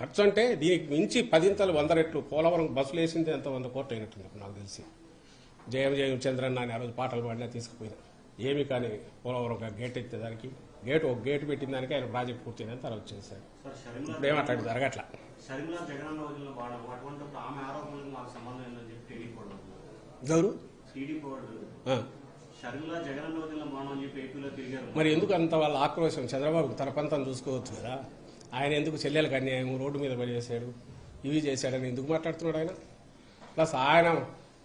ఖర్చు అంటే దీనికి మించి 10 100 రెట్లు పోలవరం బస్సులు వేసింది ఎంత 100 కోట్లు అయినట్టుంది నాకు తెలిసి. జయం జయం చంద్రన్న అని ఆ రోజు పాటలు పాడినా తీసుకుపోయినా ఏమి కానీ పోలవరం గేట్ ఎత్తేదానికి ఒక గేటు పెట్టిన దానికి ఆయన ప్రాజెక్ట్ పూర్తయిందని తర్వాత వచ్చేసారు. ఇప్పుడు ఏమాట్లాడి జరగట్లా. మరి ఎందుకు అంత వాళ్ళ ఆక్రోశం? చంద్రబాబు తన పంతం చూసుకోవచ్చు కదా. ఆయన ఎందుకు చెల్లెలకు అన్యాయం రోడ్డు మీద పనిచేశాడు ఇవి చేశాడని ఎందుకు మాట్లాడుతున్నాడు ఆయన? ప్లస్ ఆయన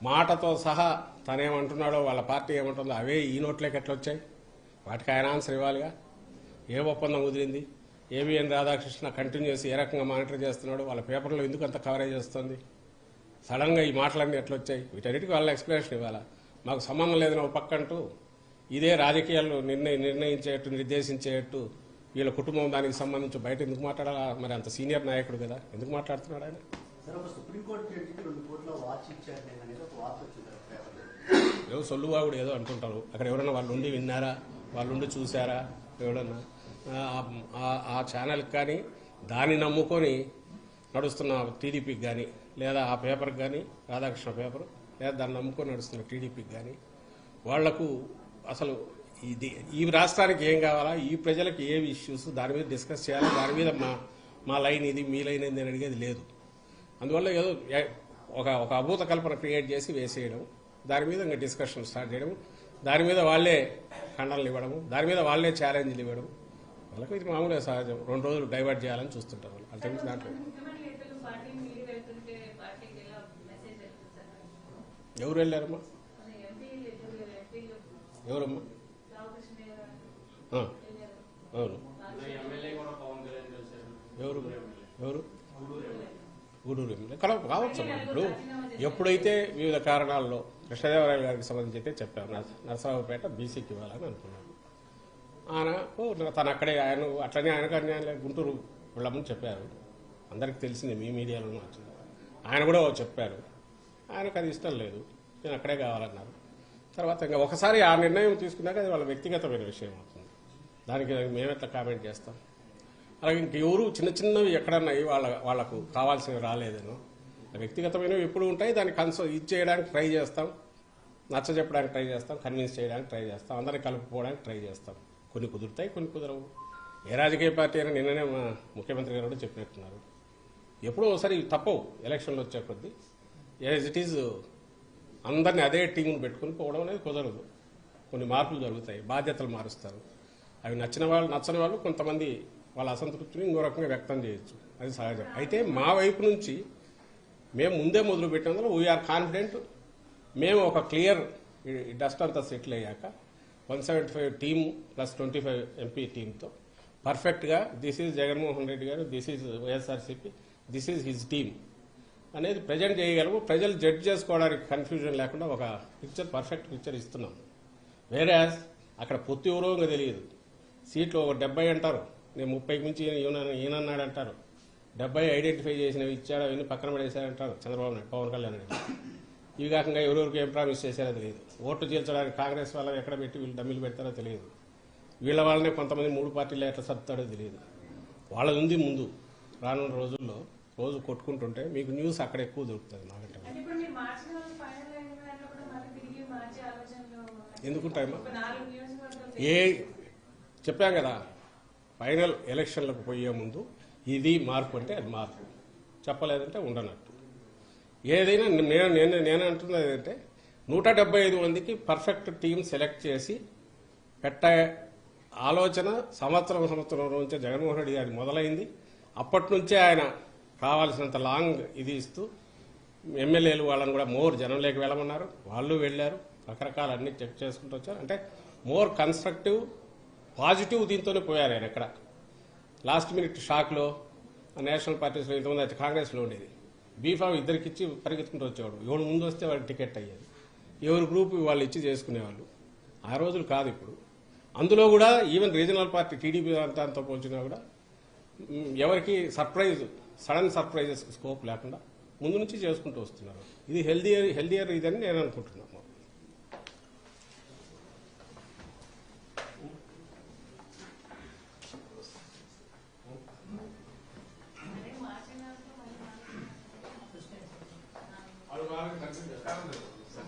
మాటతో సహా తనేమంటున్నాడో వాళ్ళ పార్టీ ఏమంటుందో అవే ఈ నోట్లోకి ఎట్లా వచ్చాయి? వాటికి ఆయన ఆన్సర్ ఇవ్వాలిగా. ఏ ఒప్పందం కుదిరింది? ఏబిఎన్ రాధాకృష్ణ కంటిన్యూస్ ఏ రకంగా మానిటర్ చేస్తున్నాడు? వాళ్ళ పేపర్లో ఎందుకు అంత కవరేజ్ వస్తుంది? సడన్గా ఈ మాటలన్నీ ఎట్లా వచ్చాయి? వీటన్నిటికీ వాళ్ళ ఎక్స్ప్లెనేషన్ ఇవ్వాలా. మాకు సంబంధం లేదని ఒక పక్కంటూ ఇదే రాజకీయాలు నిర్ణయించేట్టు నిర్దేశించేట్టు వీళ్ళ కుటుంబం దానికి సంబంధించి బయట ఎందుకు మాట్లాడాలా? మరి అంత సీనియర్ నాయకుడు కదా, ఎందుకు మాట్లాడుతున్నాడు ఆయన? ఏదో సొల్లువాగుడు ఏదో అంటుంటారు. అక్కడ ఎవరైనా వాళ్ళు ఉండి విన్నారా, వాళ్ళు ఉండి చూసారా? ఎవడన్నా ఆ ఛానల్కి కానీ దాన్ని నమ్ముకొని నడుస్తున్న టీడీపీకి కానీ లేదా ఆ పేపర్కి కానీ రాధాకృష్ణ పేపర్ లేదా దాన్ని నమ్ముకొని నడుస్తున్న టీడీపీకి కానీ వాళ్లకు అసలు ఈ రాష్ట్రానికి ఏం కావాలా, ఈ ప్రజలకు ఏవి ఇష్యూస్ దాని మీద డిస్కస్ చేయాలా, దాని మీద మా లైన్ ఇది మీ లైన్ ఇది అని అడిగేది లేదు. అందువల్ల ఏదో ఒక అభూత కల్పన క్రియేట్ చేసి వేసేయడం, దాని మీద ఇంకా డిస్కషన్ స్టార్ట్ చేయడం, దాని మీద వాళ్లే ఖండనలు ఇవ్వడము, దాని మీద వాళ్లే ఛాలెంజ్లు ఇవ్వడం, వాళ్ళకి ఇది మామూలుగా సహజం. 2 రోజులు డైవర్ట్ చేయాలని చూస్తుంటారు వాళ్ళు. అంతకుమించి దాంట్లో ఎవరు వెళ్ళారమ్మా? ఎవరమ్మా? అవును, ఎవరు గూడూరు ఎమ్మెల్యే కావచ్చు. ఇప్పుడు ఎప్పుడైతే వివిధ కారణాల్లో కృష్ణదేవరాయలు గారికి సంబంధించి అయితే చెప్పారు నరసరావుపేట బీసీకి ఇవ్వాలని అనుకున్నాను. ఆయన తను అక్కడే ఆయన అట్లనే ఆయనకు అన్యాయం లేదు గుంటూరు వెళ్ళమని చెప్పారు. అందరికి తెలిసింది, మీ మీడియాలోనూ వచ్చింది. ఆయన కూడా చెప్పారు, ఆయనకు అది ఇష్టం లేదు, నేను అక్కడే కావాలన్నారు. తర్వాత ఇంకా ఒకసారి ఆ నిర్ణయం తీసుకున్నాక అది వాళ్ళ వ్యక్తిగతమైన విషయం అవుతుంది. దానికి మేమెట్లా కామెంట్ చేస్తాం? అలాగే ఇంకెవరు చిన్నవి ఎక్కడన్నా వాళ్లకు కావాల్సినవి రాలేదనో వ్యక్తిగతమైనవి ఎప్పుడు ఉంటాయి. దాన్ని ఇది చేయడానికి ట్రై చేస్తాం, నచ్చ చెప్పడానికి ట్రై చేస్తాం, కన్విన్స్ చేయడానికి ట్రై చేస్తాం, అందరినీ కలుపుకోవడానికి ట్రై చేస్తాం. కొన్ని కుదురుతాయి, కొన్ని కుదరవు. ఏ రాజకీయ పార్టీ అయినా నిన్ననే మా ముఖ్యమంత్రి గారు కూడా చెప్పినట్టున్నారు, ఎప్పుడో ఒకసారి తప్పవు ఎలక్షన్లు వచ్చే కొద్దీ. యాజ్ ఇట్ ఈజ్ అందరినీ అదే టీంను పెట్టుకుని పోవడం అనేది కుదరదు. కొన్ని మార్పులు జరుగుతాయి, బాధ్యతలు మారుస్తారు. అవి నచ్చని వాళ్ళు కొంతమంది వాళ్ళ అసంతృప్తిని ఇంకో రకంగా వ్యక్తం చేయొచ్చు, అది సహజం. అయితే మా వైపు నుంచి మేము ముందే మొదలు పెట్టినందులో వీఆర్ కాన్ఫిడెంట్. మేము ఒక క్లియర్ డస్ట్ అంతా సెటిల్ అయ్యాక 175 టీమ్ ప్లస్ 25 ఎంపీ టీంతో పర్ఫెక్ట్గా దిస్ ఈజ్ జగన్మోహన్ రెడ్డి గారు, this is YSRCP, this is his team అనేది ప్రజెంట్ చేయగలము. ప్రజలు జడ్జ్ చేసుకోవడానికి కన్ఫ్యూజన్ లేకుండా ఒక పర్ఫెక్ట్ పిక్చర్ ఇస్తున్నాం. వేరే అక్కడ పొత్తు ఎవరో ఇంకా తెలియదు. సీట్లు ఒక 70 అంటారు, నేను 30కి మించి ఈయనన్నాడు అంటారు. 70 ఐడెంటిఫై చేసినవి ఇచ్చాడు, అవన్నీ పక్కన పడేశారంటారు చంద్రబాబు నాయుడు, పవన్ కళ్యాణ్ రెడ్డి. ఇవి కాకుండా ఎవరెవరికి ఏం ప్రామిస్ చేశారో తెలియదు. ఓట్లు చేర్చడానికి కాంగ్రెస్ వాళ్ళని ఎక్కడ పెట్టి వీళ్ళు డమ్మిలు పెడతారో తెలియదు. వీళ్ళ వాళ్ళనే కొంతమంది 3 పార్టీలు ఎట్లా సర్దుతాడో తెలియదు. వాళ్ళది ఉంది ముందు. రానున్న రోజుల్లో రోజు కొట్టుకుంటుంటే మీకు న్యూస్ అక్కడ ఎక్కువ దొరుకుతుంది. నాకంటే ఎందుకుంటాయమ్మా? చెప్పాం కదా, ఫైనల్ ఎలక్షన్లకు పోయే ముందు ఇది మార్పు అంటే అది మార్పు, చెప్పలేదంటే ఉండనట్టు. ఏదైనా నేను అంటున్నది ఏంటంటే 175 మందికి పర్ఫెక్ట్ టీం సెలెక్ట్ చేసి పెట్టే ఆలోచన సంవత్సరం నుంచి జగన్మోహన్ రెడ్డి గారి మొదలైంది. అప్పటి నుంచే ఆయన కావాల్సినంత లాంగ్ ఇది ఇస్తూ ఎమ్మెల్యేలు వాళ్ళని కూడా మోర్ జనంలోకి వెళ్ళమన్నారు, వాళ్ళు వెళ్ళారు, రకరకాల అన్ని చెక్ చేసుకుంటూ వచ్చారు. అంటే మోర్ కన్స్ట్రక్టివ్ పాజిటివ్ దీంతోనే పోయారు ఆయన. ఎక్కడ లాస్ట్ మినిట్ షాక్లో నేషనల్ పార్టీస్లో ఇంతమంది అయితే కాంగ్రెస్లో ఉండేది, బీఫామ్ ఇద్దరికిచ్చి పరిగెత్తుకుంటూ వచ్చేవాడు. ఎవరు ముందు వస్తే వాడికి టికెట్ అయ్యేది, ఎవరి గ్రూప్ వాళ్ళు ఇచ్చి చేసుకునేవాళ్ళు. ఆ రోజులు కాదు ఇప్పుడు. అందులో కూడా ఈవెన్ రీజనల్ పార్టీ టీడీపీ అంతా పోల్చినా కూడా ఎవరికి సడన్ సర్ప్రైజెస్ స్కోప్ లేకుండా ముందు నుంచి చేసుకుంటూ వస్తున్నారు. ఇది హెల్దియర్ ఇదని నేను అనుకుంటున్నాను. అలాగే కంటిన్యూ